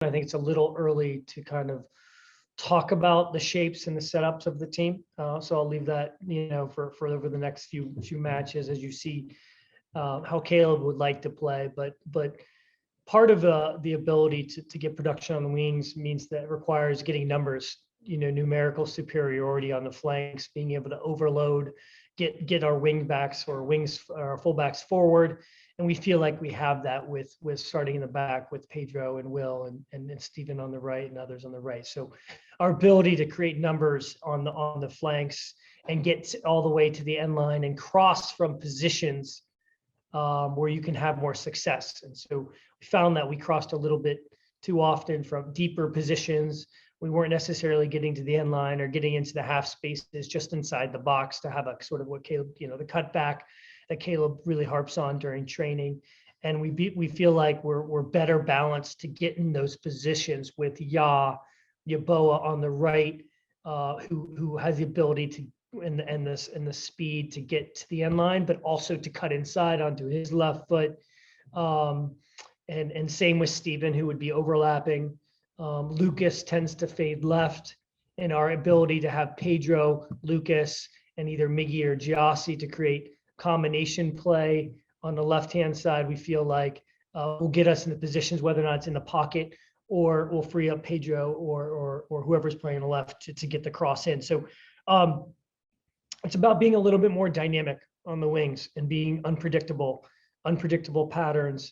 I think it's a little early to kind of talk about the shapes and the setups of the team. So I'll leave that, for over the next few matches as you see how Caleb would like to play. But part of the ability to get production on the wings means that it requires getting numbers, numerical superiority on the flanks, being able to overload, get our wing backs or fullbacks forward. And we feel like we have that with starting in the back with Pedro and Will and Stephen on the right and others on the right. So our ability to create numbers on the flanks and get all the way to the end line and cross from positions where you can have more success. And so we found that we crossed a little bit too often from deeper positions. We weren't necessarily getting to the end line or getting into the half spaces just inside the box to have a sort of what Caleb, the cutback that Caleb really harps on during training. And we feel like we're better balanced to get in those positions with Yeboah on the right, who has the ability to and the speed to get to the end line, but also to cut inside onto his left foot. And same with Stephen, who would be overlapping. Lucas tends to fade left, and our ability to have Pedro, Lucas, and either Miggy or Giassi to create combination play on the left-hand side, we feel like will get us in the positions, whether or not it's in the pocket or will free up Pedro or whoever's playing on the left to get the cross in. So it's about being a little bit more dynamic on the wings and being unpredictable patterns.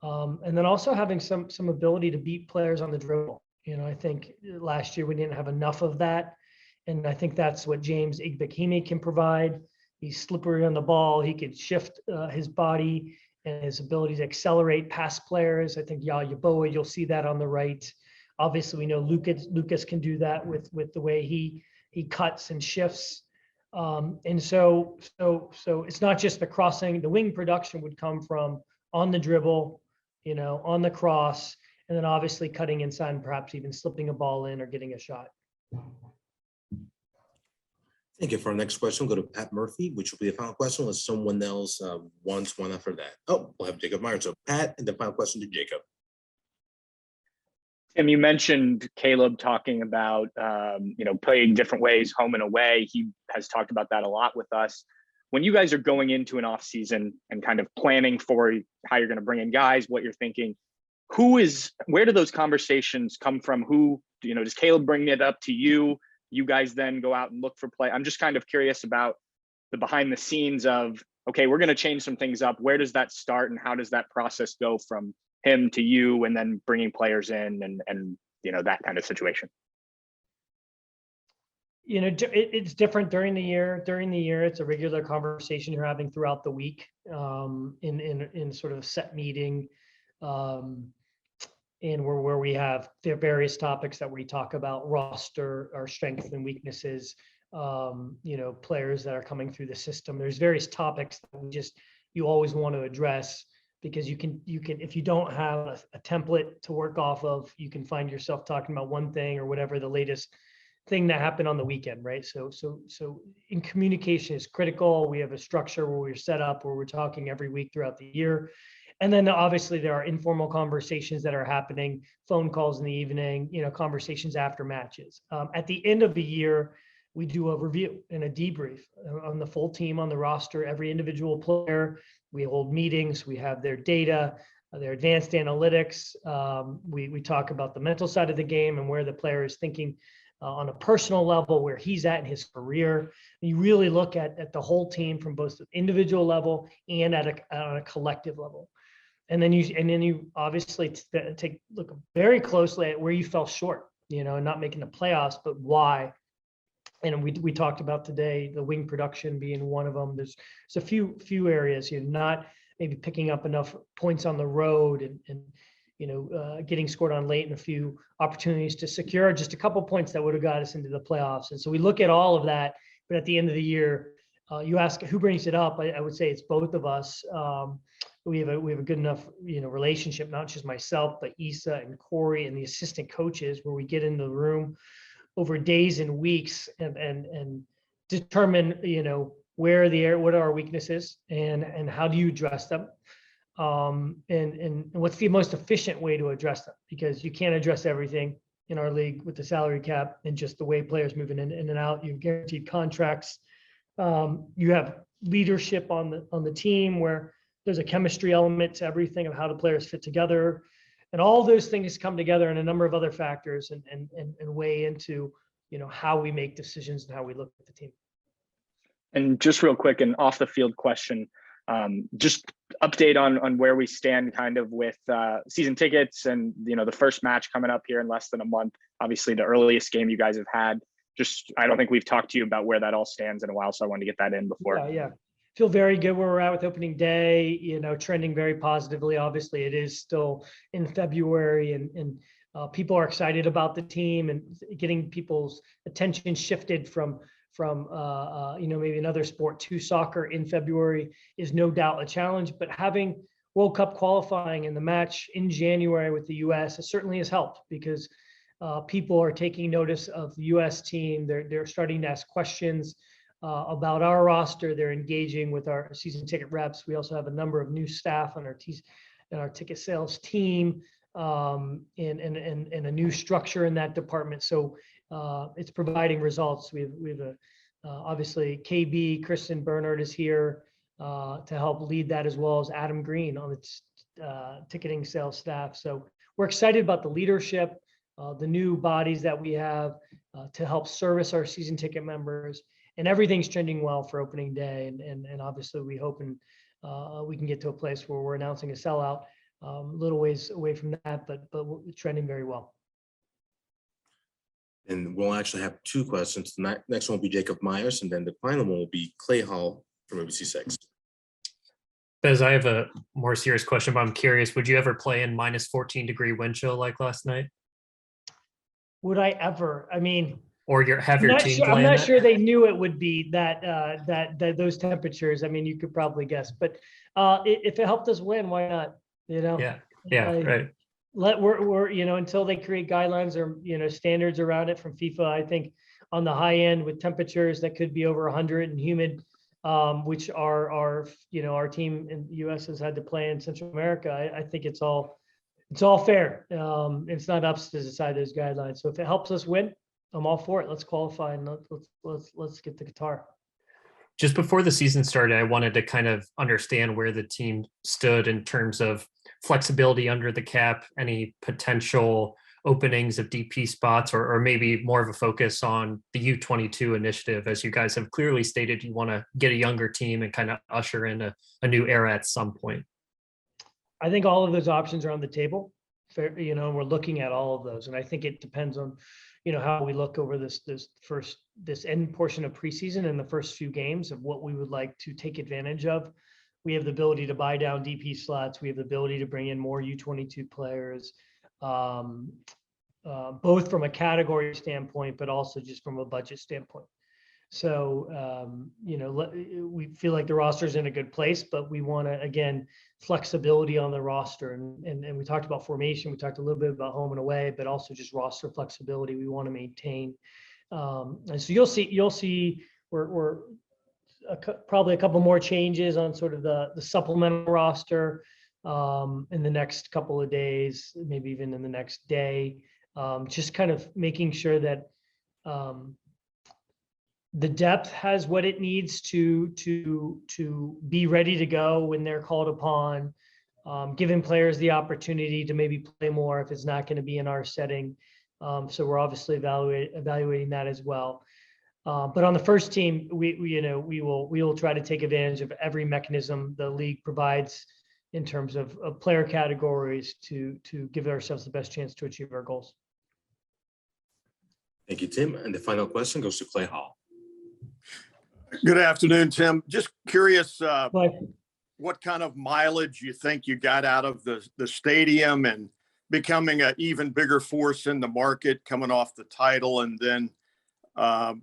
And then also having some ability to beat players on the dribble. I think last year we didn't have enough of that. And I think that's what James Igbekeme can provide. He's slippery on the ball. He can shift his body and his ability to accelerate past players. I think Yeboah, you'll see that on the right. Obviously, we know Lucas can do that with the way he cuts and shifts. And so it's not just the crossing. The wing production would come from on the dribble, on the cross, and then obviously cutting inside and perhaps even slipping a ball in or getting a shot. Thank you. For our next question, we'll go to Pat Murphy, which will be the final question unless someone else wants one after that. Oh, we'll have Jacob Myers. So Pat, and the final question to Jacob. Tim, you mentioned Caleb talking about, playing different ways, home and away. He has talked about that a lot with us. When you guys are going into an off season and kind of planning for how you're going to bring in guys, what you're thinking, where do those conversations come from? Does Caleb bring it up to you? You guys then go out and look for play. I'm just kind of curious about the behind the scenes of, okay, we're going to change some things up. Where does that start and how does that process go from him to you and then bringing players in and that kind of situation? It's different during the year. During the year, it's a regular conversation you're having throughout the week in sort of set meeting. And where we have the various topics that we talk about, roster, our strengths and weaknesses, players that are coming through the system. There's various topics that you always want to address because you can if you don't have a template to work off of, you can find yourself talking about one thing or whatever the latest thing that happened on the weekend, right? So in communication is critical. We have a structure where we're set up where we're talking every week throughout the year. And then obviously there are informal conversations that are happening, phone calls in the evening, conversations after matches. At the end of the year, we do a review and a debrief on the full team, on the roster, every individual player. We hold meetings, we have their data, their advanced analytics. We talk about the mental side of the game and where the player is thinking on a personal level, where he's at in his career. You really look at the whole team from both the individual level and on a collective level. And then you obviously look very closely at where you fell short, not making the playoffs, but why. And we talked about today the wing production being one of them. There's a few areas, not maybe picking up enough points on the road and getting scored on late and a few opportunities to secure just a couple points that would have got us into the playoffs. And so we look at all of that, but at the end of the year, you ask who brings it up. I would say it's both of us. We have a good enough relationship, not just myself, but Issa and Corey and the assistant coaches, where we get in the room over days and weeks and determine what are our weaknesses and how do you address them. and what's the most efficient way to address them, because you can't address everything in our league with the salary cap and just the way players moving in and out. You've guaranteed contracts. You have leadership on the team where there's a chemistry element to everything of how the players fit together, and all those things come together and a number of other factors and weigh into, how we make decisions and how we look at the team. And just real quick, an off the field question, just update on where we stand kind of with season tickets and, the first match coming up here in less than a month, obviously the earliest game you guys have had. Just, I don't think we've talked to you about where that all stands in a while, so I wanted to get that in before. Yeah. Feel very good where we're at with opening day, trending very positively. Obviously, it is still in February, and people are excited about the team, and getting people's attention shifted from maybe another sport to soccer in February is no doubt a challenge. But having World Cup qualifying and the match in January with the US, it certainly has helped, because people are taking notice of the US team. They're starting to ask questions about our roster. They're engaging with our season ticket reps. We also have a number of new staff on our ticket sales team, and a new structure in that department. So it's providing results. We have obviously KB, Kristen Bernard is here to help lead that, as well as Adam Green on the ticketing sales staff. So we're excited about the leadership, the new bodies that we have to help service our season ticket members, and everything's trending well for opening day. And obviously we hope we can get to a place where we're announcing a sellout, a little ways away from that, but trending very well. And we'll actually have two questions. The next one will be Jacob Myers, and then the final one will be Clay Hall from ABC6. Bez, I have a more serious question, but I'm curious, would you ever play in minus 14-degree wind chill like last night? Would I ever? I mean, or have your team play? I'm not sure they knew it would be that those temperatures. I mean, you could probably guess, but if it helped us win, why not? Yeah, right. We're until they create guidelines or standards around it from FIFA. I think on the high end with temperatures that could be over 100 and humid, which our team in the U.S. has had to play in Central America. I think it's all fair. It's not us to decide those guidelines. So if it helps us win, I'm all for it. Let's qualify and let's get the Qatar. Just before the season started, I wanted to kind of understand where the team stood in terms of flexibility under the cap, any potential openings of DP spots, or maybe more of a focus on the U22 initiative, as you guys have clearly stated you want to get a younger team and kind of usher in a new era at some point. I think all of those options are on the table. We're looking at all of those, and I think it depends on how we look over this end portion of preseason and the first few games of what we would like to take advantage of. We have the ability to buy down DP slots. We have the ability to bring in more U22 players, both from a category standpoint, but also just from a budget standpoint. So, we feel like the roster is in a good place, but we want to, again, flexibility on the roster. And we talked about formation. We talked a little bit about home and away, but also just roster flexibility we want to maintain. And so you'll see we're probably a couple more changes on sort of the supplemental roster in the next couple of days, maybe even in the next day, just kind of making sure that the depth has what it needs to be ready to go when they're called upon, giving players the opportunity to maybe play more if it's not going to be in our setting. So we're obviously evaluating that as well. But on the first team, we will try to take advantage of every mechanism the league provides in terms of player categories to give ourselves the best chance to achieve our goals. Thank you, Tim. And the final question goes to Clay Hall. Good afternoon, Tim. Just curious what kind of mileage you think you got out of the stadium and becoming an even bigger force in the market coming off the title, and then how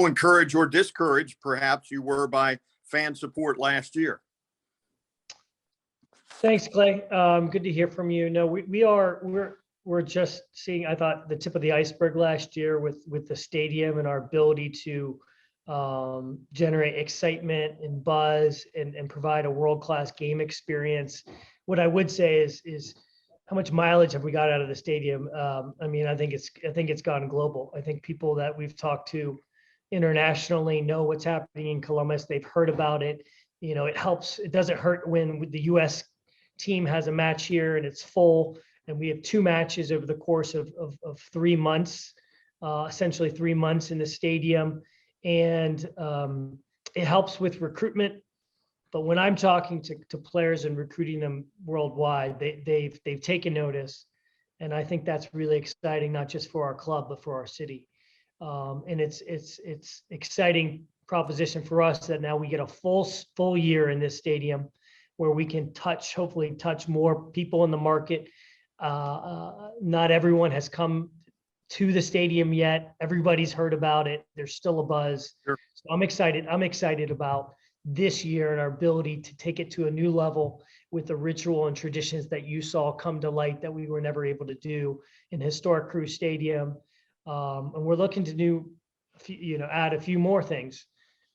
encouraged or discouraged perhaps you were by fan support last year. Thanks, Clay. Good to hear from you. No, we're just seeing, I thought, the tip of the iceberg last year with the stadium and our ability to generate excitement and buzz and provide a world-class game experience. What I would say is how much mileage have we got out of the stadium? I mean, I think it's gone global. I think people that we've talked to internationally know what's happening in Columbus. They've heard about it. You know, it helps. It doesn't hurt when the U.S. team has a match here and it's full. And we have 2 matches over the course of 3 months, essentially 3 months in the stadium. And it helps with recruitment. But when I'm talking to players and recruiting them worldwide, they've taken notice. And I think that's really exciting, not just for our club, but for our city. And it's exciting proposition for us that now we get a full year in this stadium where we can hopefully touch more people in the market. Not everyone has come to the stadium yet. Everybody's heard about it. There's still a buzz. Sure. So I'm excited. I'm excited about this year and our ability to take it to a new level with the ritual and traditions that you saw come to light that we were never able to do in historic Crew Stadium. And we're looking to add a few more things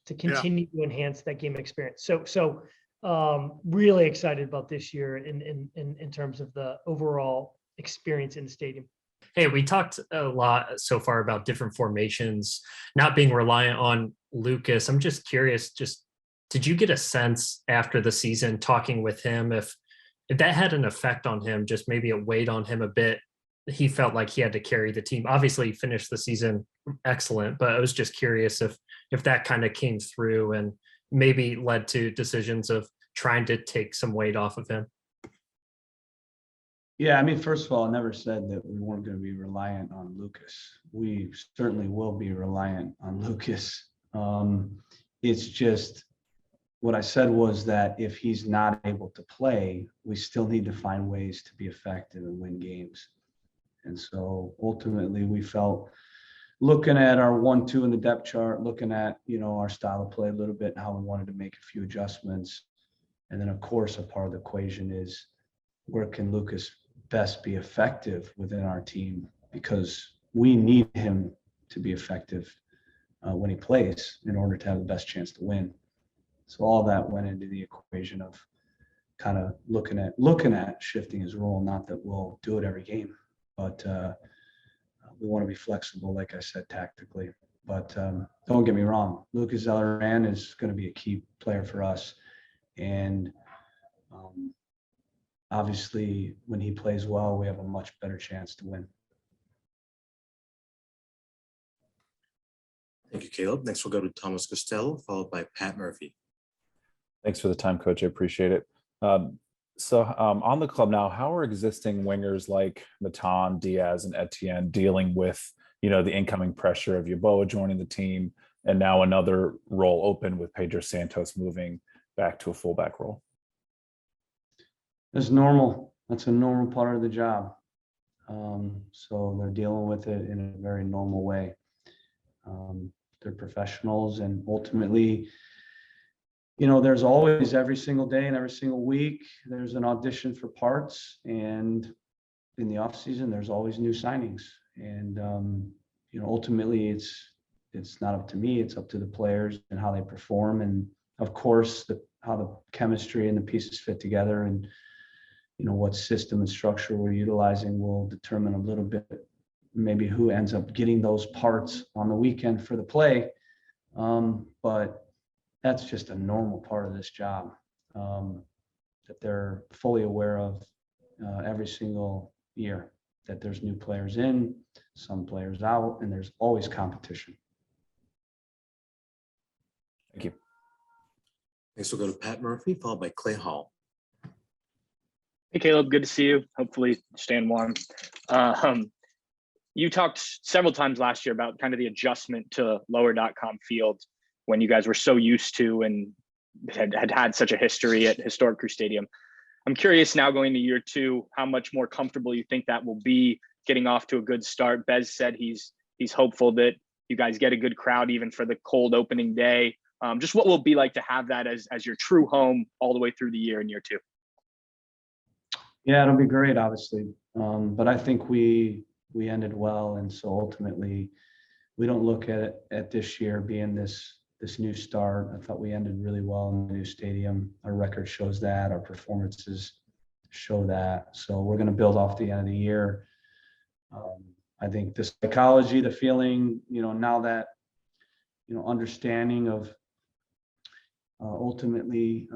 to continue to enhance that game experience. So really excited about this year in terms of the overall experience in the stadium. Hey, we talked a lot so far about different formations, not being reliant on Lucas. I'm just curious, did you get a sense after the season talking with him if that had an effect on him, just maybe it weighed on him a bit? He felt like he had to carry the team. Obviously, he finished the season excellent, but I was just curious if that kind of came through and maybe led to decisions of trying to take some weight off of him. Yeah, I mean, first of all, I never said that we weren't going to be reliant on Lucas. We certainly will be reliant on Lucas. It's just what I said was that if he's not able to play, we still need to find ways to be effective and win games. And so ultimately we felt, looking at our 1-2 in the depth chart, looking at, our style of play a little bit and how we wanted to make a few adjustments. And then of course, a part of the equation is where can Lucas best be effective within our team, because we need him to be effective when he plays in order to have the best chance to win. So all that went into the equation of kind of looking at shifting his role. Not that we'll do it every game, but we want to be flexible, like I said, tactically. But don't get me wrong, Lucas Zelleran is going to be a key player for us. And obviously, when he plays well, we have a much better chance to win. Thank you, Caleb. Next, we'll go to Thomas Costello, followed by Pat Murphy. Thanks for the time, Coach. I appreciate it. So on the club now, how are existing wingers like Matan, Diaz, and Etienne dealing with, the incoming pressure of Yeboah joining the team and now another role open with Pedro Santos moving back to a fullback role? It's normal. That's a normal part of the job. So they're dealing with it in a very normal way. They're professionals, and ultimately, there's always, every single day and every single week, there's an audition for parts, and in the off season, there's always new signings. And ultimately, it's not up to me; it's up to the players and how they perform, and of course, how the chemistry and the pieces fit together, and what system and structure we're utilizing will determine a little bit maybe who ends up getting those parts on the weekend for the play. But that's just a normal part of this job, that they're fully aware of every single year, that there's new players in, some players out, and there's always competition. Thank you. Next, we'll go to Pat Murphy, followed by Clay Hall. Hey, Caleb, good to see you. Hopefully staying warm. You talked several times last year about kind of the adjustment to lower.com field when you guys were so used to and had such a history at historic Crew Stadium. I'm curious now, going to year 2, how much more comfortable you think that will be getting off to a good start. Bez said he's hopeful that you guys get a good crowd even for the cold opening day. Just what will it be like to have that as your true home all the way through the year in year 2? Yeah, it'll be great, obviously. But I think we ended well. And so ultimately, we don't look at this year being this this new start. I thought we ended really well in the new stadium. Our record shows that. Our performances show that. So we're going to build off the end of the year. I think the psychology, the feeling, now that, understanding of ultimately,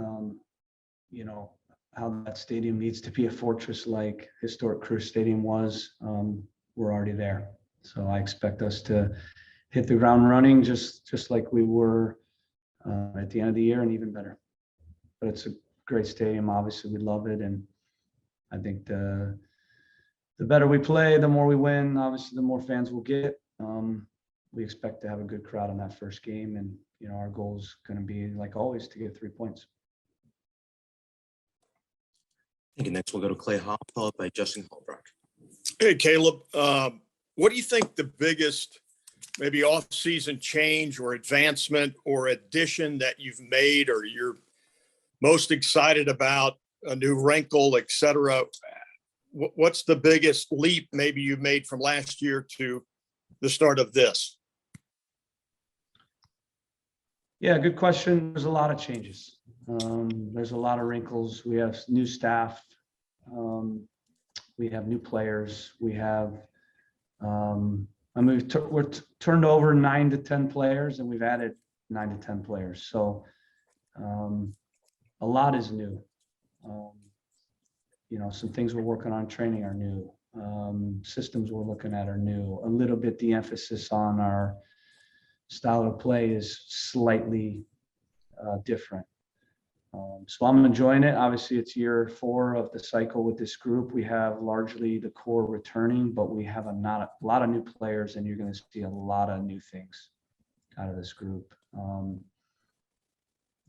how that stadium needs to be a fortress like historic Crew Stadium was, we're already there. So I expect us to hit the ground running just like we were at the end of the year, and even better. But it's a great stadium. Obviously, we love it, and I think the better we play, the more we win. Obviously, the more fans we'll get. We expect to have a good crowd on that first game, and our goal is going to be, like always, to get 3 points. Thank you. Next, we'll go to Clay Hall, followed by Justin Holbrook. Hey, Caleb, what do you think the biggest maybe off-season change or advancement or addition that you've made or you're most excited about, a new wrinkle, et cetera? What's the biggest leap maybe you made from last year to the start of this? Yeah, good question. There's a lot of changes. There's a lot of wrinkles. We have new staff. We have new players. We have, we're turned over 9 to 10 players, and we've added 9 to 10 players. So a lot is new. Some things we're working on training are new. Systems we're looking at are new. A little bit the emphasis on our style of play is slightly different. So I'm enjoying it. Obviously, it's year 4 of the cycle with this group. We have largely the core returning, but we have a lot of new players, and you're going to see a lot of new things out of this group.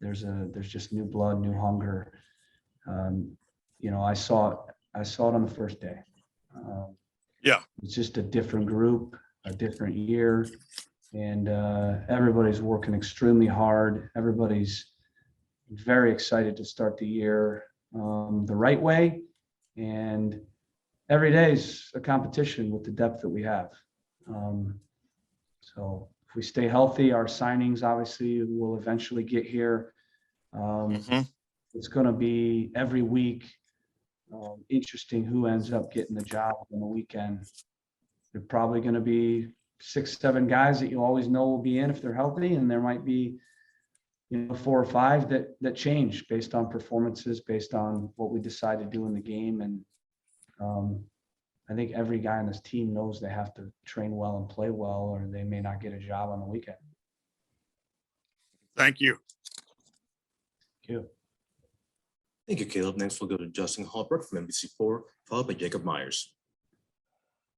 There's just new blood, new hunger. I saw it on the first day. Yeah, it's just a different group, a different year, and everybody's working extremely hard. Everybody's very excited to start the year the right way, and every day is a competition with the depth that we have. So if we stay healthy, our signings obviously will eventually get here. It's going to be every week interesting who ends up getting the job on the weekend. They're probably going to be 6, 7 guys that you always know will be in if they're healthy, and there might be 4 or 5 that change based on performances, based on what we decide to do in the game. And I think every guy on this team knows they have to train well and play well, or they may not get a job on the weekend. Thank you. Thank you. Thank you, Caleb. Next, we'll go to Justin Holbrook from NBC4, followed by Jacob Myers.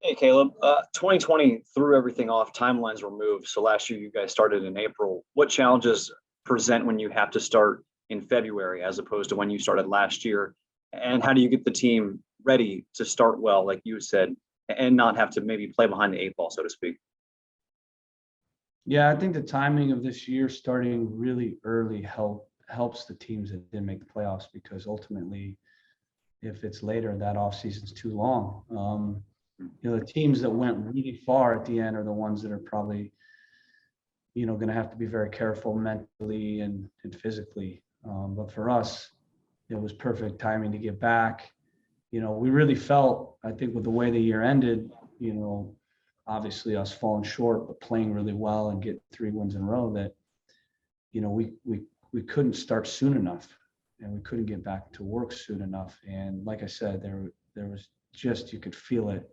Hey, Caleb. 2020 threw everything off. Timelines were moved. So last year you guys started in April. What challenges present when you have to start in February as opposed to when you started last year? And how do you get the team ready to start well, like you said, and not have to maybe play behind the 8 ball, so to speak? Yeah, I think the timing of this year starting really early helps the teams that didn't make the playoffs, because ultimately, if it's later, that offseason's too long. The teams that went really far at the end are the ones that are probably, going to have to be very careful mentally and physically. But for us, it was perfect timing to get back. We really felt, I think, with the way the year ended, obviously us falling short, but playing really well and get 3 wins in a row, that, we couldn't start soon enough, and we couldn't get back to work soon enough. And like I said, there was just, you could feel it,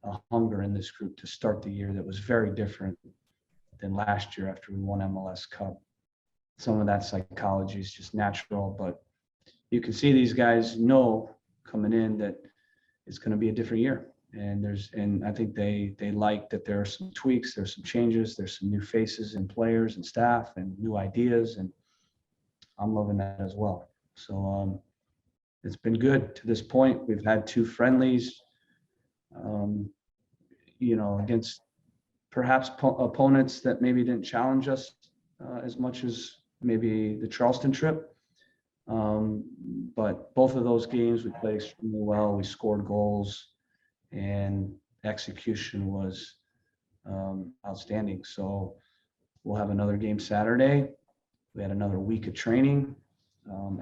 a hunger in this group to start the year that was very different than last year after we won MLS Cup. Some of that psychology is just natural, but you can see these guys know coming in that it's going to be a different year. And I think they like that there are some tweaks, there's some changes, there's some new faces and players and staff and new ideas, and I'm loving that as well. So it's been good to this point. We've had 2 friendlies, against perhaps opponents that maybe didn't challenge us as much as maybe the Charleston trip. But both of those games we played extremely well. We scored goals, and execution was outstanding. So we'll have another game Saturday. We had another week of training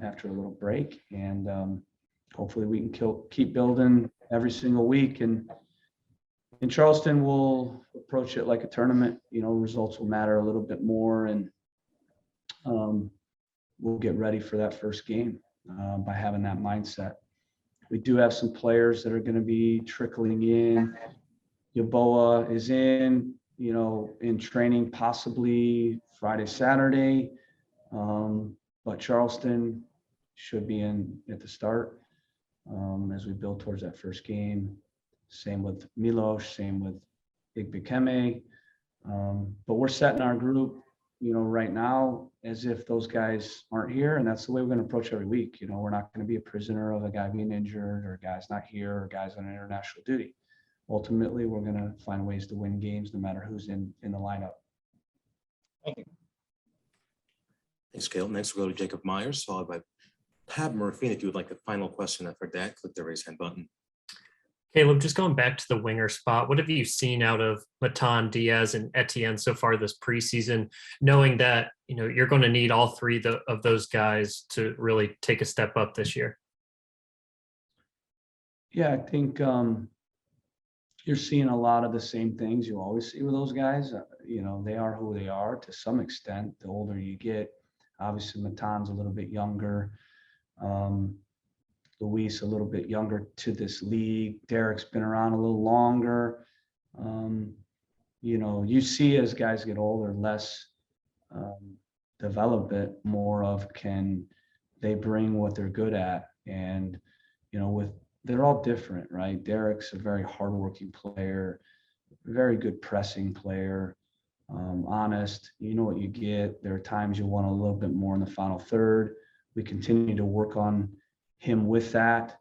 after a little break, and hopefully we can keep building every single week. And in Charleston, we'll approach it like a tournament. Results will matter a little bit more, and we'll get ready for that first game by having that mindset. We do have some players that are going to be trickling in. Yaboa is in training possibly Friday, Saturday. But Charleston should be in at the start as we build towards that first game. Same with Milos, same with Igbekeme. But we're setting our group, right now as if those guys aren't here. And that's the way we're going to approach every week. We're not going to be a prisoner of a guy being injured or a guy's not here or guys on international duty. Ultimately, we're going to find ways to win games no matter who's in the lineup. Thank you. Thanks, Caleb. Next, we'll go to Jacob Myers, followed by Pat Murphy. And if you would like the final question after that, click the raise hand button. Caleb, just going back to the winger spot, what have you seen out of Matan, Diaz, and Etienne so far this preseason, knowing that you're going to need all three of those guys to really take a step up this year? Yeah, I think you're seeing a lot of the same things you always see with those guys. They are who they are to some extent. The older you get, obviously Matan's a little bit younger. Luis a little bit younger to this league. Derek's been around a little longer. You see as guys get older, less develop it, more of can they bring what they're good at. And, they're all different, right? Derek's a very hardworking player, very good pressing player, honest. You know what you get. There are times you want a little bit more in the final third. We continue to work on him with that.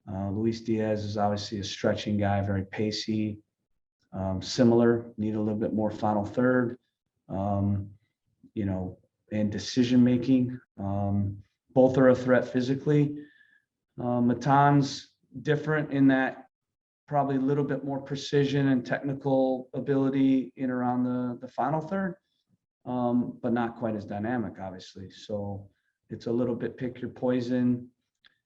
Luis Diaz is obviously a stretching guy, very pacey, similar, need a little bit more final third, and decision making. Both are a threat physically. Matan's different in that probably a little bit more precision and technical ability in around the final third, but not quite as dynamic, obviously. So it's a little bit pick your poison.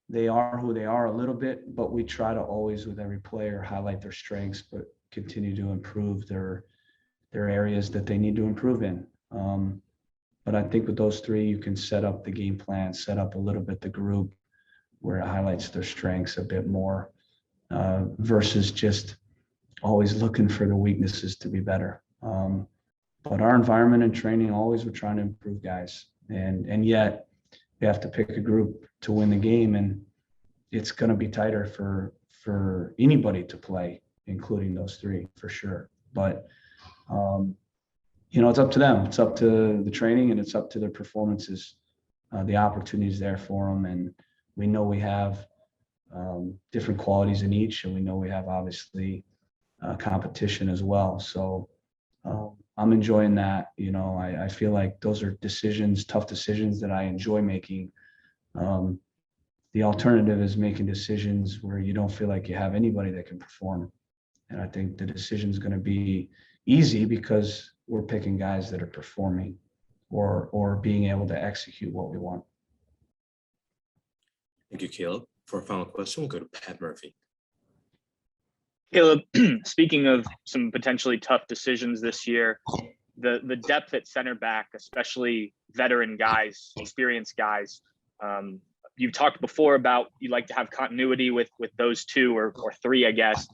They are who they are a little bit, but we try to always, with every player, highlight their strengths, but continue to improve their areas that they need to improve in. But I think with those three, you can set up the game plan, set up a little bit the group where it highlights their strengths a bit more versus just always looking for the weaknesses to be better. But our environment and training, always we're trying to improve guys. And yet we have to pick a group to win the game, and it's going to be tighter for anybody to play, including those three for sure. But it's up to them. It's up to the training, and it's up to their performances. The opportunities there for them, and we know we have different qualities in each, and we know we have obviously competition as well. So I'm enjoying that. I feel like those are tough decisions that I enjoy making. The alternative is making decisions where you don't feel like you have anybody that can perform. And I think the decision is going to be easy because we're picking guys that are performing or being able to execute what we want. Thank you, Caleb. For a final question, we'll go to Pat Murphy. Caleb, speaking of some potentially tough decisions this year, the depth at center back, especially veteran guys, experienced guys, you've talked before about you like to have continuity with those two or three, I guess.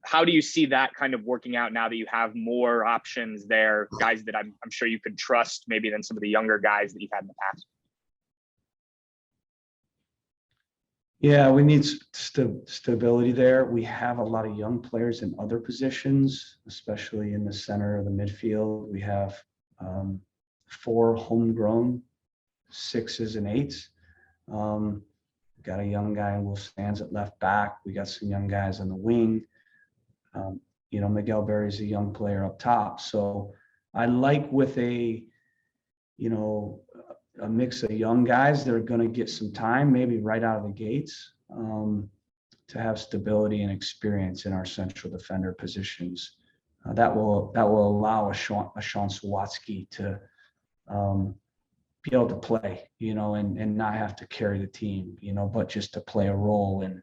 How do you see that kind of working out now that you have more options there, guys that I'm sure you could trust maybe than some of the younger guys that you've had in the past? Yeah, we need stability there. We have a lot of young players in other positions, especially in the center of the midfield. We have 4 homegrown 6s and 8s. Got a young guy in Will Stands at left back. We got some young guys on the wing. Miguel Berry's a young player up top. So I like with a mix of young guys that are going to get some time, maybe right out of the gates, to have stability and experience in our central defender positions. that will allow a Sean Sawatsky to be able to play, and not have to carry the team, but just to play a role, and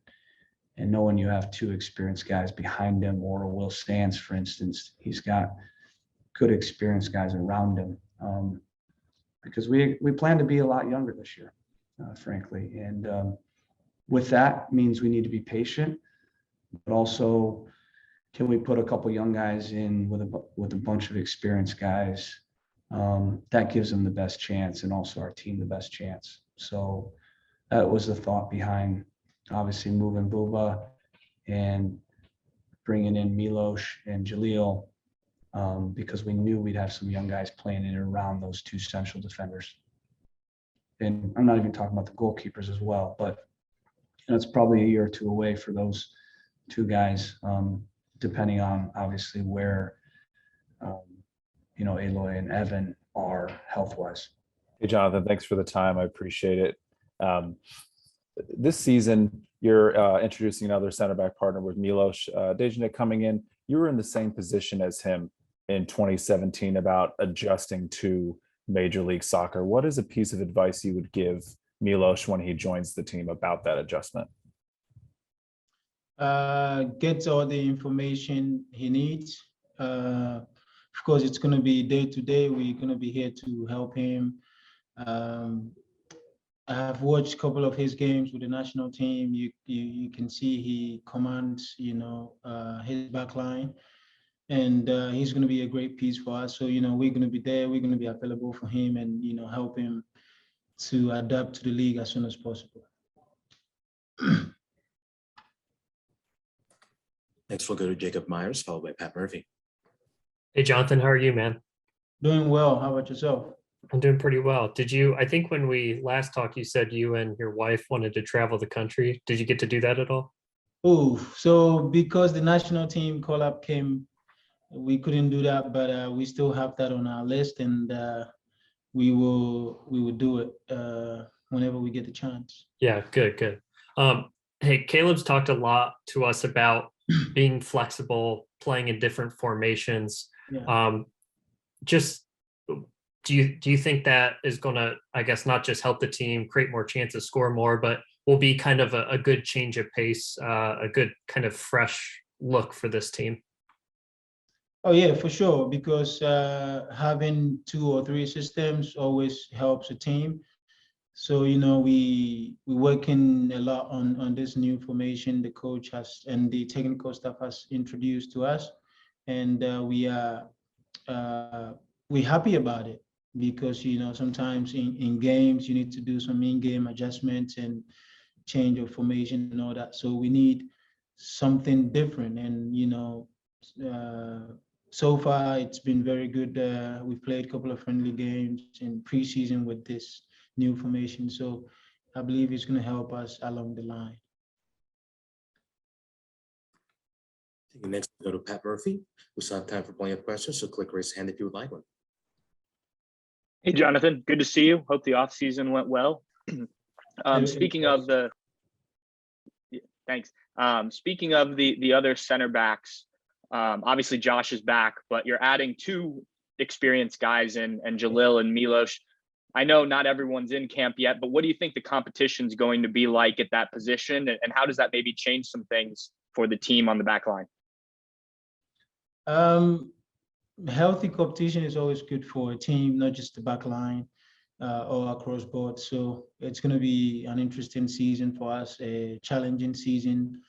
knowing you have two experienced guys behind him, or a Will Sands, for instance, he's got good experienced guys around him, because we plan to be a lot younger this year, frankly, and with that means we need to be patient, but also can we put a couple young guys in with a bunch of experienced guys, that gives them the best chance, and also our team the best chance. So that was the thought behind obviously moving Buba and bringing in Milos and Jaleel, because we knew we'd have some young guys playing in and around those two central defenders. And I'm not even talking about the goalkeepers as well, but it's probably a year or two away for those two guys, depending on obviously where Aloy and Evan are health-wise. Hey, Jonathan, thanks for the time. I appreciate it. This season, you're introducing another center back partner with Milos Dejanek coming in. You were in the same position as him in 2017 about adjusting to Major League Soccer. What is a piece of advice you would give Milos when he joins the team about that adjustment? Get all the information he needs. Of course, it's going to be day to day. We're going to be here to help him. I have watched a couple of his games with the national team. You can see he commands, his back line, and he's going to be a great piece for us. So, we're going to be there. We're going to be available for him, and help him to adapt to the league as soon as possible. Next, we'll go to Jacob Myers, followed by Pat Murphy. Hey, Jonathan, how are you, man? Doing well. How about yourself? I'm doing pretty well. I think when we last talked, you said you and your wife wanted to travel the country. Did you get to do that at all? Oh, so because the national team call-up came, we couldn't do that, but we still have that on our list, and we will do it whenever we get the chance. Yeah, good. Hey, Caleb's talked a lot to us about being flexible, playing in different formations. Yeah. Do you think that is going to, I guess, not just help the team create more chances, score more, but will be kind of a good change of pace, a good kind of fresh look for this team? Oh yeah, for sure. Because having 2 or 3 systems always helps a team. So we working a lot on this new formation the coach has and the technical staff has introduced to us, and we're happy about it, because sometimes in games you need to do some in-game adjustments and change of formation and all that. So we need something different, and so far it's been very good. We've played a couple of friendly games in preseason with this new formation, so I believe it's going to help us along the line. Next, we'll go to Pat Murphy. We still have time for plenty of questions, so click raise hand if you would like one. Hey, Jonathan, good to see you. Hope the off season went well. Speaking of the other center backs, obviously Josh is back, but you're adding 2 experienced guys in, and Jalil and Milos. I know not everyone's in camp yet, but what do you think the competition is going to be like at that position, and how does that maybe change some things for the team on the back line? Healthy competition is always good for a team, not just the back line or across board. So it's going to be an interesting season for us, a challenging season.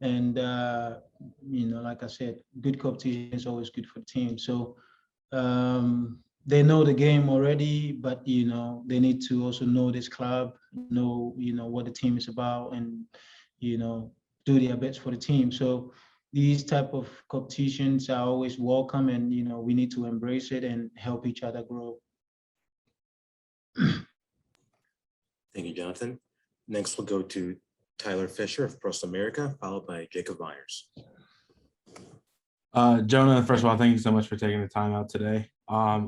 And, like I said, good competition is always good for the team. So they know the game already, but, they need to also know this club, know, what the team is about, and, do their best for the team. So these type of competitions are always welcome, and, we need to embrace it and help each other grow. Thank you, Jonathan. Next, we'll go to Tyler Fisher of Prost America, followed by Jacob Myers. Jonah, first of all, thank you so much for taking the time out today.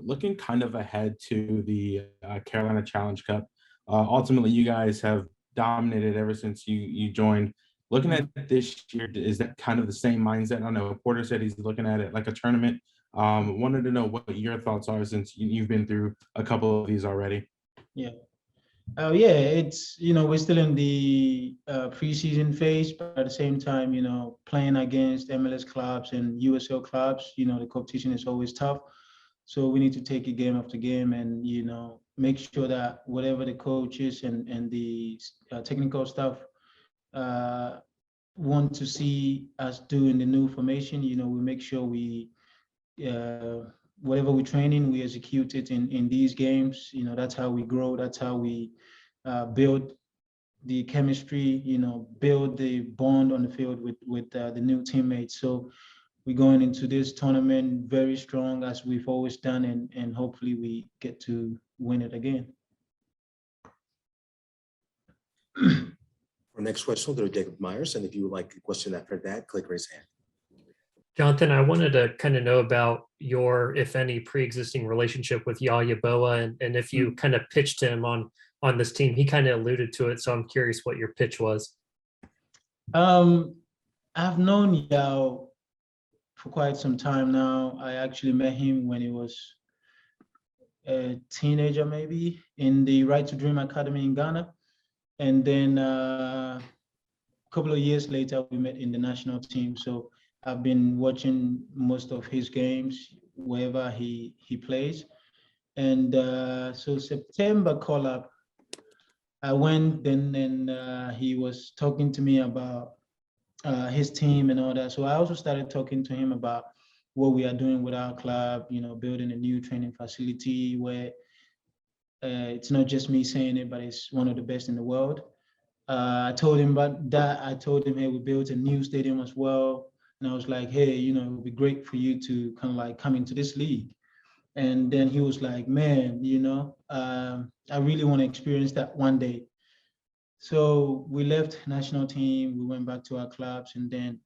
Looking kind of ahead to the Carolina Challenge Cup. Ultimately, you guys have dominated ever since you joined Looking at this year, is that kind of the same mindset? I don't know. Porter said he's looking at it like a tournament. Wanted to know what your thoughts are since you've been through a couple of these already. Yeah. Yeah, it's, we're still in the preseason phase, but at the same time, playing against MLS clubs and USL clubs, the competition is always tough. So we need to take it game after game and, make sure that whatever the coaches and the technical staff want to see us do in the new formation, we make sure we, whatever we're training, we execute it in these games. That's how we grow. That's how we build the chemistry, build the bond on the field with the new teammates. So we're going into this tournament very strong, as we've always done, and hopefully we get to win it again. Our next question will go to Jacob Myers, and if you would like a question after that, click raise hand. Jonathan, I wanted to kind of know about your, if any, pre-existing relationship with Yaya Boa, and if you kind of pitched him on this team. He kind of alluded to it, so I'm curious what your pitch was. I've known Yao for quite some time now. I actually met him when he was a teenager, maybe, in the Right to Dream Academy in Ghana. And then a couple of years later, we met in the national team. So I've been watching most of his games wherever he plays. And so September call-up, I went then, and he was talking to me about his team and all that. So I also started talking to him about what we are doing with our club, building a new training facility where it's not just me saying it, but it's one of the best in the world. I told him about that. I told him, hey, we built a new stadium as well. And I was like, hey, it would be great for you to kind of like come into this league. And then he was like, man, I really want to experience that one day. So we left national team, we went back to our clubs, and then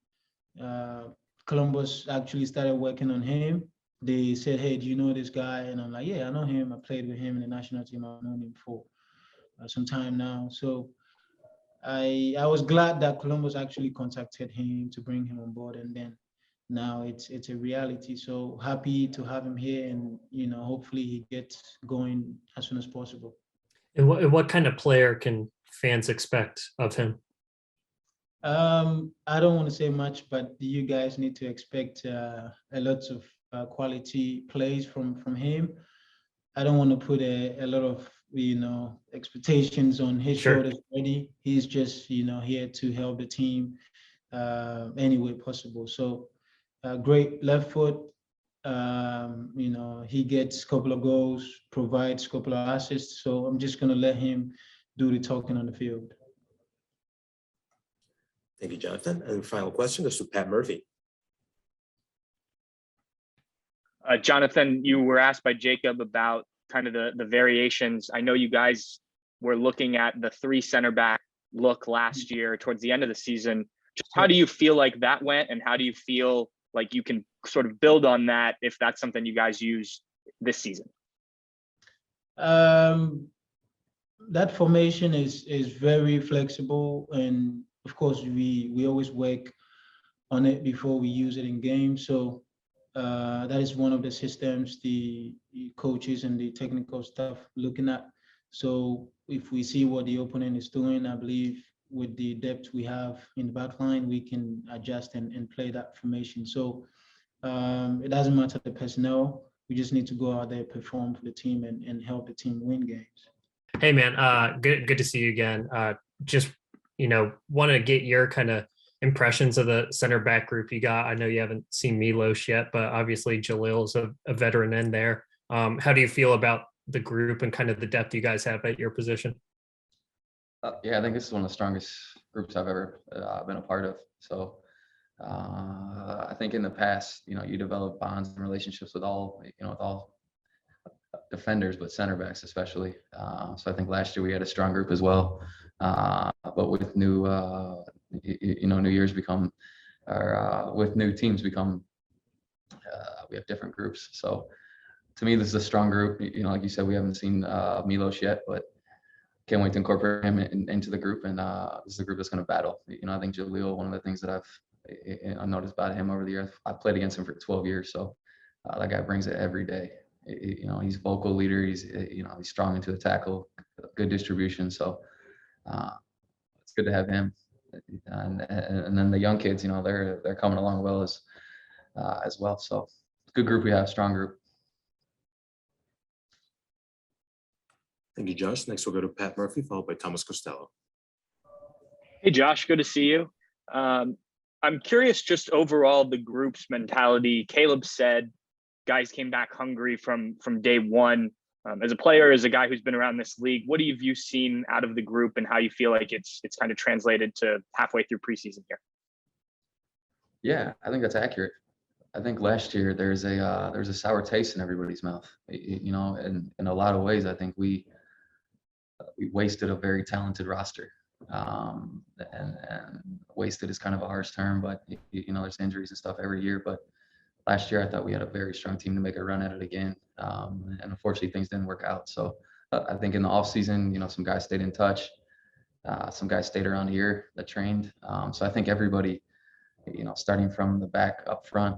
Columbus actually started working on him. They said, hey, do you know this guy? And I'm like, yeah, I know him. I played with him in the national team. I've known him for some time now. So I was glad that Columbus actually contacted him to bring him on board, and then now it's a reality. So happy to have him here, and hopefully he gets going as soon as possible. And what kind of player can fans expect of him? I don't want to say much, but you guys need to expect a lot of quality plays from him. I don't want to put a lot of expectations on his shoulders already. He's just here to help the team any way possible. So great left foot. He gets a couple of goals, provides a couple of assists. So I'm just gonna let him do the talking on the field. Thank you, Jonathan. And the final question goes to Pat Murphy. Jonathan, you were asked by Jacob about kind of the variations. I know you guys were looking at the 3 center back look last year towards the end of the season. Just how do you feel like that went, and how do you feel like you can sort of build on that if that's something you guys use this season? That formation is very flexible, and of course we always work on it before we use it in games. So that is one of the systems the coaches and the technical staff looking at. So if we see what the opponent is doing, I believe with the depth we have in the back line, we can adjust and play that formation. So it doesn't matter the personnel. We just need to go out there, perform for the team, and help the team win games. Hey man, good to see you again. Just want to get your kind of impressions of the center back group you got. I know you haven't seen Milos yet, but obviously Jalil's a veteran in there. How do you feel about the group and kind of the depth you guys have at your position? Yeah, I think this is one of the strongest groups I've ever been a part of. So I think in the past, you develop bonds and relationships with all defenders, but center backs especially. So I think last year we had a strong group as well. But with new, new years become, or with new teams become, we have different groups. So to me, this is a strong group. Like you said, we haven't seen Milos yet, but can't wait to incorporate him into the group. And this is a group that's going to battle. I think Jaleel, one of the things that I've noticed about him over the years, I played against him for 12 years. So that guy brings it every day. He's a vocal leader. He's strong into the tackle, good distribution. So it's good to have him. And then the young kids, they're coming along well as well. So good group we have, strong group. Thank you, Josh. Next, we'll go to Pat Murphy, followed by Thomas Costello. Hey, Josh, good to see you. I'm curious just overall the group's mentality. Caleb said guys came back hungry from day one. As a player, as a guy who's been around this league, what have you seen out of the group and how you feel like it's kind of translated to halfway through preseason here? Yeah, I think that's accurate. I think last year there's a sour taste in everybody's mouth. In a lot of ways, I think we wasted a very talented roster. And wasted is kind of a harsh term, but there's injuries and stuff every year. But last year, I thought we had a very strong team to make a run at it again. And unfortunately, things didn't work out. So I think in the off season, some guys stayed in touch. Some guys stayed around here that trained. So I think everybody, starting from the back up front,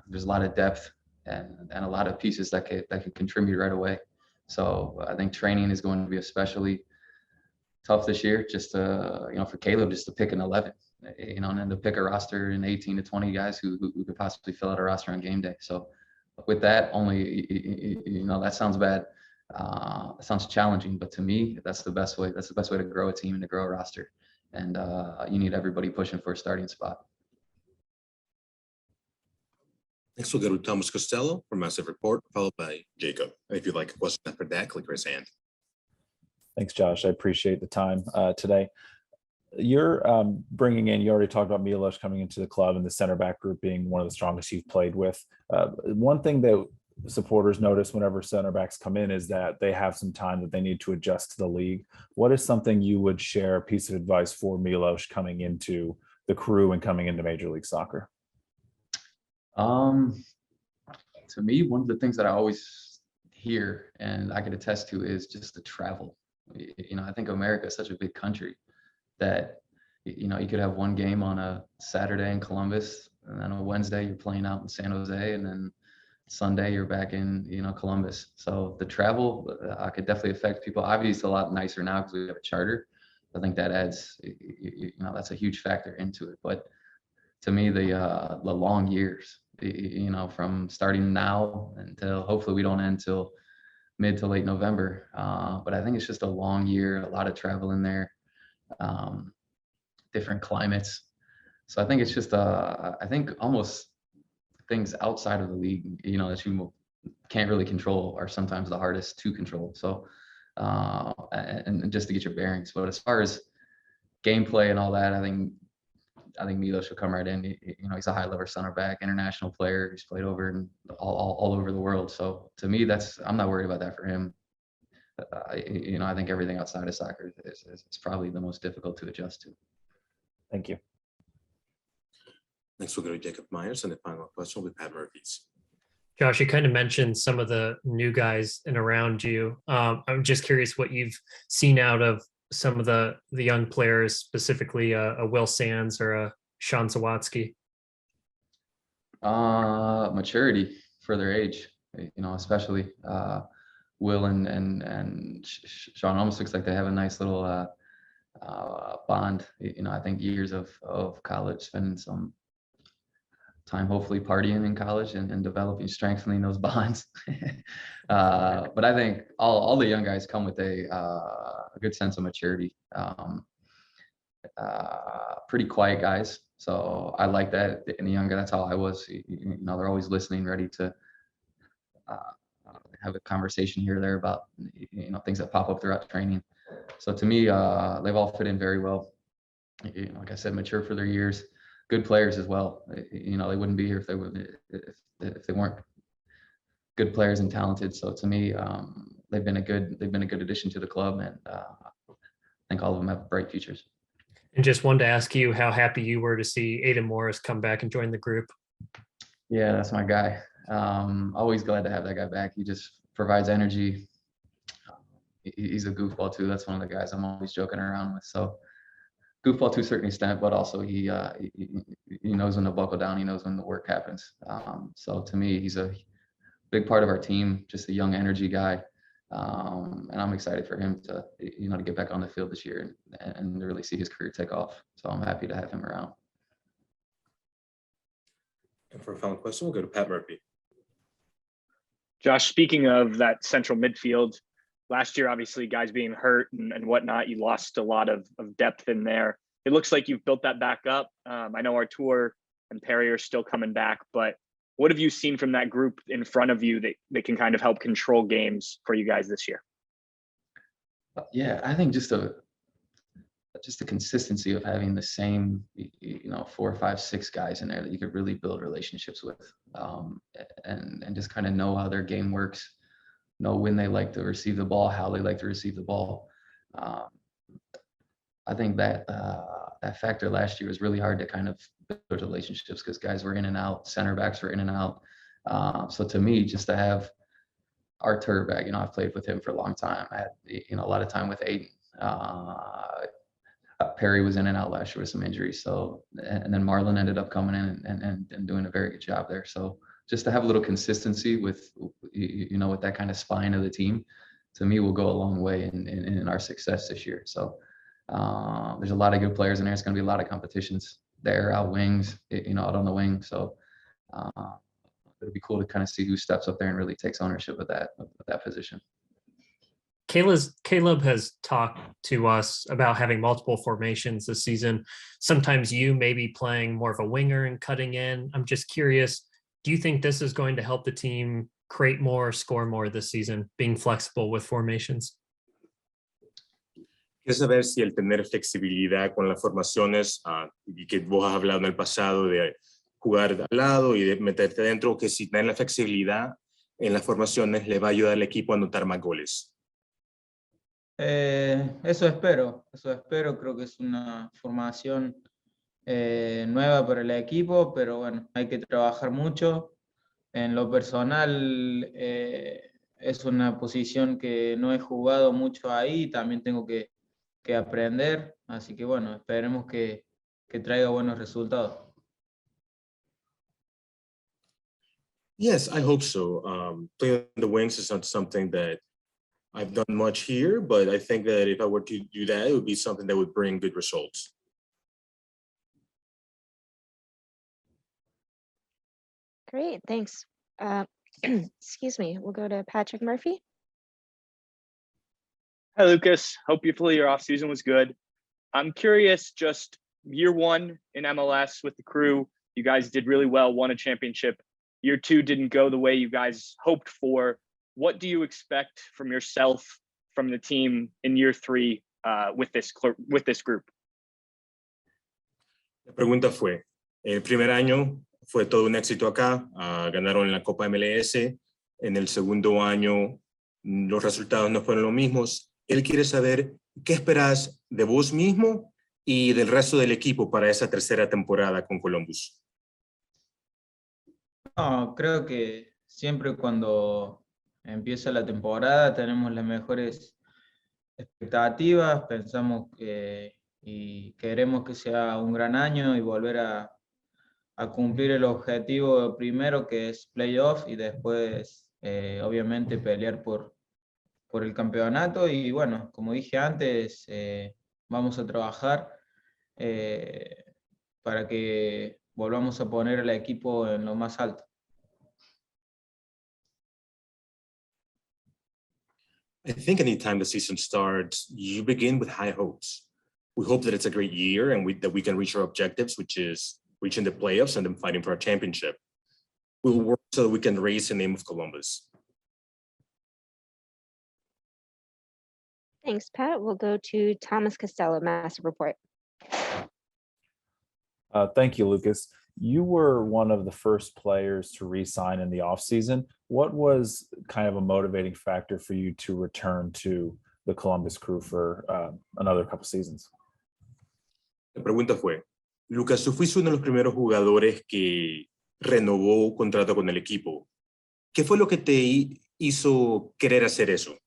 there's a lot of depth and a lot of pieces that could contribute right away. So I think training is going to be especially tough this year, just for Caleb, just to pick an 11, and then to pick a roster in 18 to 20 guys who could possibly fill out a roster on game day. So with that, that sounds bad. It sounds challenging, but to me, that's the best way. That's the best way to grow a team and to grow a roster. And you need everybody pushing for a starting spot. Next, we'll go to Thomas Costello from Massive Report, followed by Jacob. And if you'd like a question after that, click raise hand. Thanks, Josh. I appreciate the time today. You're bringing in, you already talked about Milos coming into the club and the center back group being one of the strongest you've played with. One thing that supporters notice whenever center backs come in is that they have some time that they need to adjust to the league. What is something you would share, a piece of advice for Milos coming into the crew and coming into Major League Soccer? To me, one of the things that I always hear and I can attest to is just the travel. I think America is such a big country that, you could have one game on a Saturday in Columbus, and then on Wednesday you're playing out in San Jose, and then Sunday you're back in, Columbus. So the travel could definitely affect people. Obviously, it's a lot nicer now because we have a charter. I think that adds, that's a huge factor into it. But to me, the long years, from starting now until hopefully we don't end till mid to late November. But I think it's just a long year, a lot of travel in there, different climates. So I think it's just, I think almost things outside of the league, that you can't really control are sometimes the hardest to control. So, and just to get your bearings. But as far as gameplay and all that, I think Milos should come right in. He's a high-level center back, international player. He's played over and all over the world. So to me, I'm not worried about that for him. I think everything outside of soccer is probably the most difficult to adjust to. Thank you. Next, we'll go to Jacob Myers, and the final question will be Pat Murphy's. Josh, you kind of mentioned some of the new guys and around you. I'm just curious what you've seen out of some of the young players, specifically a Will Sands or a Sean Zawatsky. Maturity for their age, especially Will and Sean almost looks like they have a nice little bond. I think years of college, spending some time hopefully partying in college and developing, strengthening those bonds. But I think all the young guys come with a good sense of maturity. Pretty quiet guys, so I like that in the younger. That's how I was. They're always listening, ready to have a conversation here or there about things that pop up throughout training. So to me, they've all fit in very well. Like I said, mature for their years. Good players as well. They wouldn't be here if they weren't good players and talented. So to me, they've been a good addition to the club, and I think all of them have bright futures. And just wanted to ask you how happy you were to see Aidan Morris come back and join the group. Yeah, that's my guy. Always glad to have that guy back. He just provides energy. he's a goofball too. That's one of the guys I'm always joking around with. So goofball to a certain extent, but also he knows when to buckle down. He knows when the work happens. So to me, he's a big part of our team, just a young energy guy. And I'm excited for him to, to get back on the field this year and really see his career take off. So I'm happy to have him around. And for a final question, we'll go to Pat Murphy. Josh, speaking of that central midfield, last year, obviously, guys being hurt and whatnot, you lost a lot of depth in there. It looks like you've built that back up. I know Artur and Perry are still coming back, but what have you seen from that group in front of you that can kind of help control games for you guys this year? Yeah, I think just the consistency of having the same, 4, 5, 6 guys in there that you could really build relationships with, and just kind of know how their game works, know when they like to receive the ball, how they like to receive the ball. I think that factor last year was really hard to kind of build relationships because guys were in and out, center backs were in and out. So to me, just to have Artur back, I've played with him for a long time. I had, a lot of time with Aiden. Perry was in and out last year with some injuries. So, and then Marlon ended up coming in and doing a very good job there. So just to have a little consistency with, with that kind of spine of the team, to me will go a long way in our success this year. So there's a lot of good players in there. It's going to be a lot of competitions there, out wings, out on the wing. So it'll be cool to kind of see who steps up there and really takes ownership of that position. Caleb has talked to us about having multiple formations this season. Sometimes you may be playing more of a winger and cutting in. I'm just curious, do you think this is going to help the team create more, score more this season, being flexible with formations? Quiero saber si el tener flexibilidad con las formaciones, y que vos has hablado en el pasado de jugar al lado y de meterte dentro, que si tener la flexibilidad en las formaciones le va a ayudar al equipo a anotar más goles. Eso espero, creo que es una formación nueva para el equipo, pero bueno, hay que trabajar mucho. En lo personal, es una posición que no he jugado mucho ahí, también tengo que aprender, así que bueno, esperemos que traiga buenos resultados. Yes, I hope so. Playing on the wings is not something that I've done much here, but I think that if I were to do that, it would be something that would bring good results. Great, thanks. Excuse me, we'll go to Patrick Murphy. Hi, Lucas. Hopefully your offseason was good. I'm curious, just year one in MLS with the crew, you guys did really well, won a championship. Year two didn't go the way you guys hoped for. What do you expect from yourself, from the team in year three with this group? La pregunta fue, el primer año fue todo un éxito acá, ganaron la Copa MLS, en el segundo año los resultados no fueron los mismos. Él quiere saber qué esperas de vos mismo y del resto del equipo para esa tercera temporada con Columbus. No, creo que siempre cuando empieza la temporada tenemos las mejores expectativas, pensamos y queremos que sea un gran año y volver a cumplir el objetivo primero, que es playoff, y después obviamente pelear por el campeonato. Y bueno, como dije antes, vamos a trabajar para que volvamos a poner al equipo en lo más alto. I think anytime the season starts, you begin with high hopes. We hope that it's a great year and that we can reach our objectives, which is reaching the playoffs and then fighting for a championship. We will work so that we can raise the name of Columbus. Thanks, Pat. We'll go to Thomas Costello, Massive Report. Thank you, Lucas. You were one of the first players to re-sign in the offseason. What was kind of a motivating factor for you to return to the Columbus Crew for another couple seasons? La pregunta fue, Lucas, tú fuiste uno de los primeros jugadores que renovó contrato con el equipo. ¿Qué fue lo que te hizo querer hacer eso?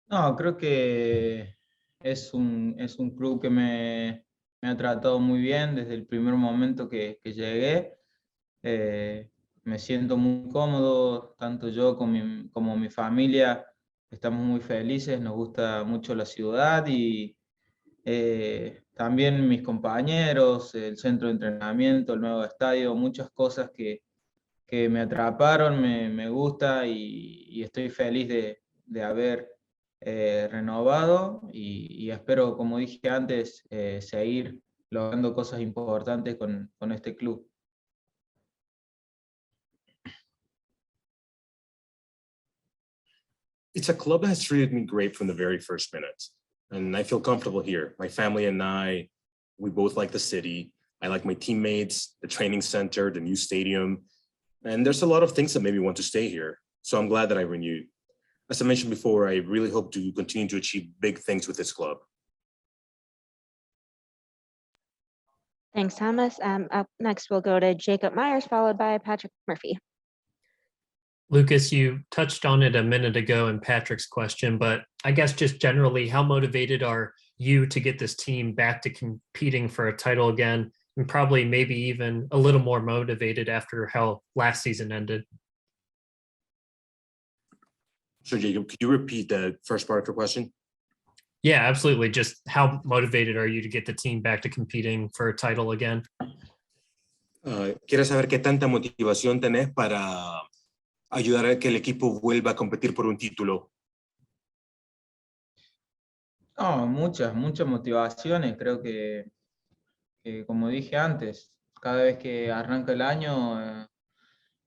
No, creo que es un club que me ha tratado muy bien desde el primer momento que llegué. Me siento muy cómodo, tanto yo como mi familia estamos muy felices, nos gusta mucho la ciudad y también mis compañeros, el centro de entrenamiento, el nuevo estadio, muchas cosas que me atraparon, me gusta y estoy feliz de haber renovado y espero, como dije antes, seguir logrando cosas importantes con este club. It's a club that has treated me great from the very first minute, and I feel comfortable here. My family and I, we both like the city. I like my teammates, the training center, the new stadium, and there's a lot of things that made me want to stay here. So I'm glad that I renewed. As I mentioned before, I really hope to continue to achieve big things with this club. Thanks, Thomas. Up next, we'll go to Jacob Myers, followed by Patrick Murphy. Lucas, you touched on it a minute ago in Patrick's question, but I guess just generally, how motivated are you to get this team back to competing for a title again, and probably maybe even a little more motivated after how last season ended? So Jacob, could you repeat the first part of your question? Yeah, absolutely. Just how motivated are you to get the team back to competing for a title again? Quiero saber qué tanta motivación tenés para ayudar a que el equipo vuelva a competir por un título. No, muchas motivaciones. Creo que, como dije antes, cada vez que arranca el año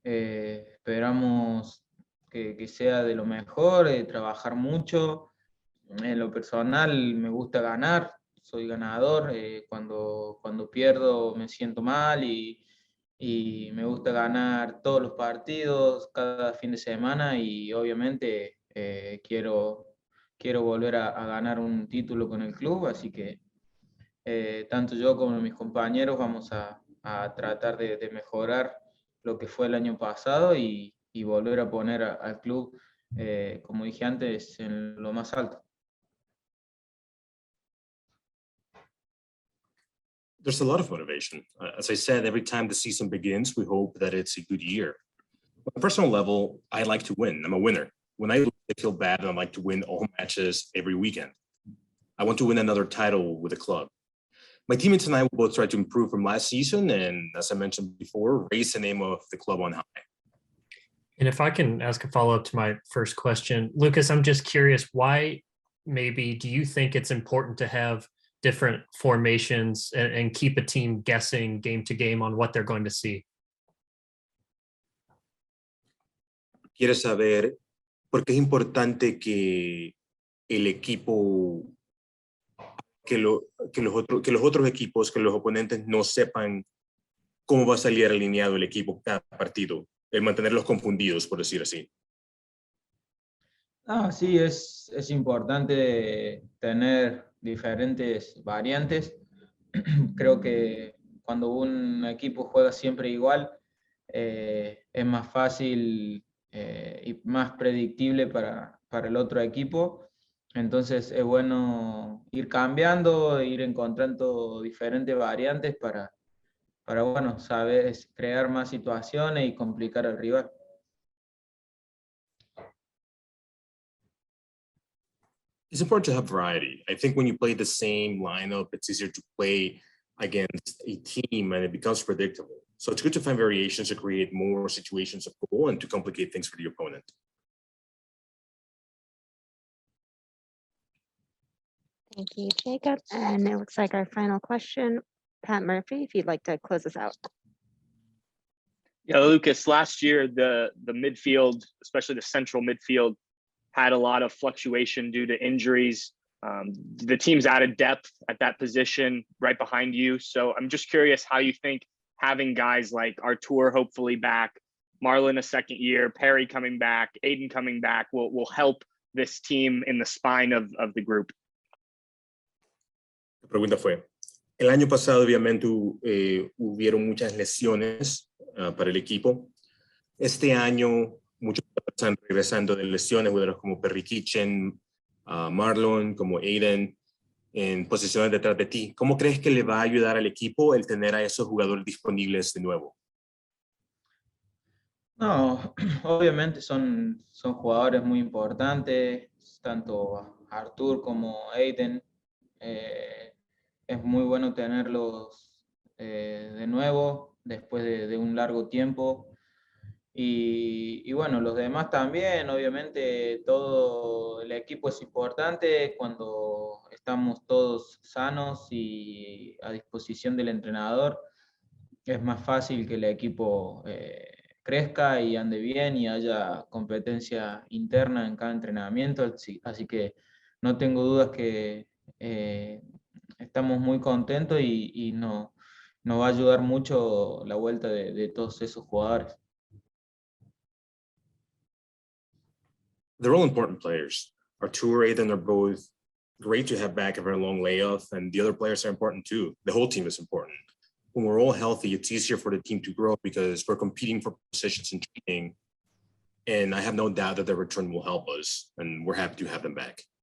esperamos que sea de lo mejor, trabajar mucho. En lo personal me gusta ganar, soy ganador. Cuando pierdo me siento mal y me gusta ganar todos los partidos, cada fin de semana y obviamente quiero volver a ganar un título con el club, así que tanto yo como mis compañeros vamos a tratar de mejorar lo que fue el año pasado y volver a poner al club, como dije antes, en lo más alto. There's a lot of motivation. As I said, every time the season begins, we hope that it's a good year. On a personal level, I like to win. I'm a winner. When I lose, I feel bad, and I like to win all matches every weekend. I want to win another title with the club. My teammates and I will both try to improve from last season, and as I mentioned before, raise the name of the club on high. And if I can ask a follow-up to my first question, Lucas, I'm just curious, why maybe do you think it's important to have different formations and keep a team guessing game to game on what they're going to see? ¿Quieres saber por qué es importante que el equipo, que los otros equipos, que los oponentes no sepan cómo va a salir alineado el equipo cada partido? El mantenerlos confundidos, por decir así. Sí, es importante tener diferentes variantes. Creo que cuando un equipo juega siempre igual, es más fácil y más predictible para el otro equipo. Entonces es bueno ir cambiando, ir encontrando diferentes variantes para bueno, saber crear más situaciones y complicar al rival. It's important to have variety. I think when you play the same lineup, it's easier to play against a team and it becomes predictable. So it's good to find variations to create more situations of goal and to complicate things for the opponent. Thank you, Jacob. And it looks like our final question, Pat Murphy, if you'd like to close us out. Yeah, Lucas, last year, the midfield, especially the central midfield, had a lot of fluctuation due to injuries. The team's added depth at that position right behind you. So I'm just curious how you think having guys like Artur hopefully back, Marlon a second year, Perry coming back, Aiden coming back will help this team in the spine of the group. La pregunta fue, el año pasado obviamente hubieron muchas lesiones para el equipo. Este año muchos están regresando de lesiones, jugadores como Perry Kitchen, Marlon, como Aiden, en posiciones detrás de ti. ¿Cómo crees que le va a ayudar al equipo el tener a esos jugadores disponibles de nuevo? No, obviamente son jugadores muy importantes, tanto Artur como Aiden. Es muy bueno tenerlos de nuevo después de un largo tiempo. Y bueno, los demás también, obviamente todo el equipo es importante cuando estamos todos sanos y a disposición del entrenador. Es más fácil que el equipo crezca y ande bien y haya competencia interna en cada entrenamiento. Así que no tengo dudas que estamos muy contentos y nos va a ayudar mucho la vuelta de todos esos jugadores. They're all important players. Artur, Aiden are both great to have back after a long layoff, and the other players are important too. The whole team is important. When we're all healthy, it's easier for the team to grow because we're competing for positions in training. And I have no doubt that their return will help us, and we're happy to have them back.